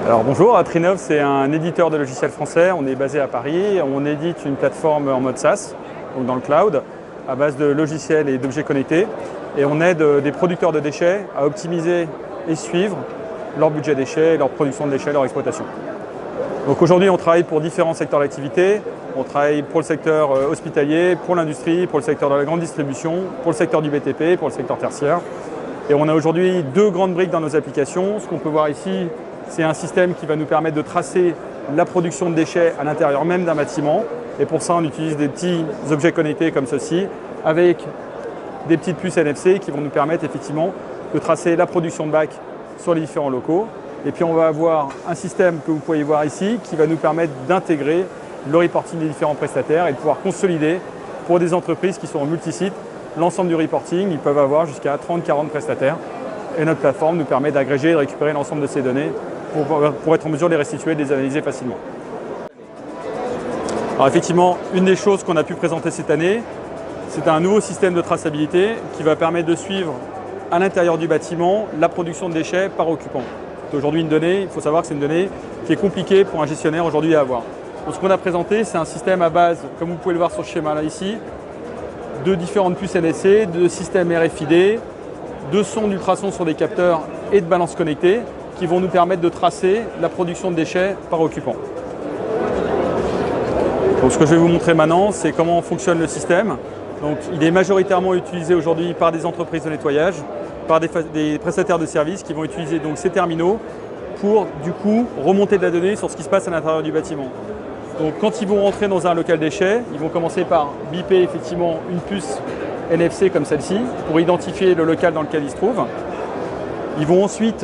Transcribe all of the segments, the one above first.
Alors bonjour, Trinov c'est un éditeur de logiciels français, on est basé à Paris, on édite une plateforme en mode SaaS, donc dans le cloud, à base de logiciels et d'objets connectés, et on aide des producteurs de déchets à optimiser et suivre leur budget déchets, leur production de déchets, leur exploitation. Donc aujourd'hui on travaille pour différents secteurs d'activité, on travaille pour le secteur hospitalier, pour l'industrie, pour le secteur de la grande distribution, pour le secteur du BTP, pour le secteur tertiaire. Et on a aujourd'hui deux grandes briques dans nos applications. Ce qu'on peut voir ici, c'est un système qui va nous permettre de tracer la production de déchets à l'intérieur même d'un bâtiment. Et pour ça, on utilise des petits objets connectés comme ceci, avec des petites puces NFC qui vont nous permettre effectivement de tracer la production de bacs sur les différents locaux. Et puis on va avoir un système que vous pouvez voir ici qui va nous permettre d'intégrer le reporting des différents prestataires et de pouvoir consolider pour des entreprises qui sont en multisite l'ensemble du reporting. Ils peuvent avoir jusqu'à 30-40 prestataires. Et notre plateforme nous permet d'agréger et de récupérer l'ensemble de ces données pour être en mesure de les restituer et de les analyser facilement. Alors effectivement, une des choses qu'on a pu présenter cette année, c'est un nouveau système de traçabilité qui va permettre de suivre à l'intérieur du bâtiment la production de déchets par occupant. C'est aujourd'hui une donnée, il faut savoir que c'est une donnée qui est compliquée pour un gestionnaire aujourd'hui à avoir. Donc ce qu'on a présenté, c'est un système à base, comme vous pouvez le voir sur ce schéma là ici, de différentes puces NFC, de systèmes RFID, de sons d'ultrasons sur des capteurs et de balances connectées qui vont nous permettre de tracer la production de déchets par occupant. Donc ce que je vais vous montrer maintenant, c'est comment fonctionne le système. Donc, il est majoritairement utilisé aujourd'hui par des entreprises de nettoyage, par des prestataires de services qui vont utiliser donc ces terminaux pour du coup remonter de la donnée sur ce qui se passe à l'intérieur du bâtiment. Donc quand ils vont rentrer dans un local déchet, ils vont commencer par biper effectivement une puce NFC comme celle-ci pour identifier le local dans lequel ils se trouvent. Ils vont ensuite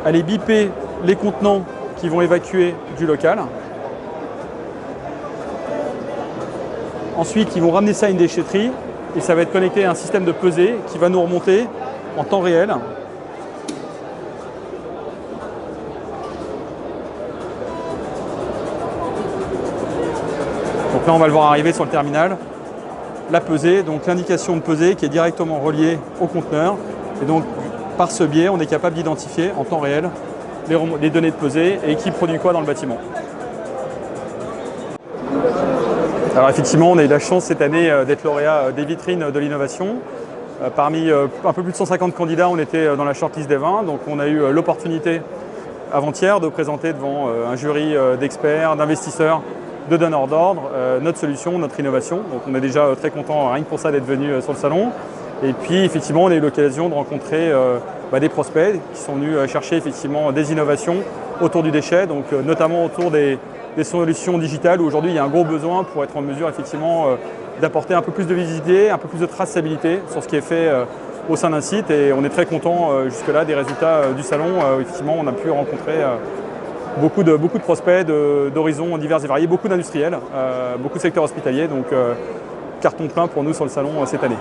aller biper les contenants qui vont évacuer du local. Ensuite, ils vont ramener ça à une déchetterie et ça va être connecté à un système de pesée qui va nous remonter en temps réel. Donc là, on va le voir arriver sur le terminal. La pesée, donc l'indication de pesée qui est directement reliée au conteneur. Et donc, par ce biais, on est capable d'identifier en temps réel les données de pesée et qui produit quoi dans le bâtiment. Alors effectivement, on a eu la chance cette année d'être lauréat des vitrines de l'innovation. Parmi un peu plus de 150 candidats, on était dans la shortlist des 20. Donc on a eu l'opportunité avant-hier de présenter devant un jury d'experts, d'investisseurs, de donneurs d'ordre, notre solution, notre innovation. Donc on est déjà très content rien que pour ça d'être venu sur le salon. Et puis effectivement, on a eu l'occasion de rencontrer des prospects qui sont venus chercher effectivement des innovations autour du déchet, donc notamment autour des solutions digitales où aujourd'hui il y a un gros besoin pour être en mesure effectivement d'apporter un peu plus de visibilité, un peu plus de traçabilité sur ce qui est fait au sein d'un site. Et on est très content jusque-là des résultats du salon. Effectivement, on a pu rencontrer beaucoup de prospects d'horizons divers et variés, beaucoup d'industriels, beaucoup de secteurs hospitaliers, donc carton plein pour nous sur le salon cette année.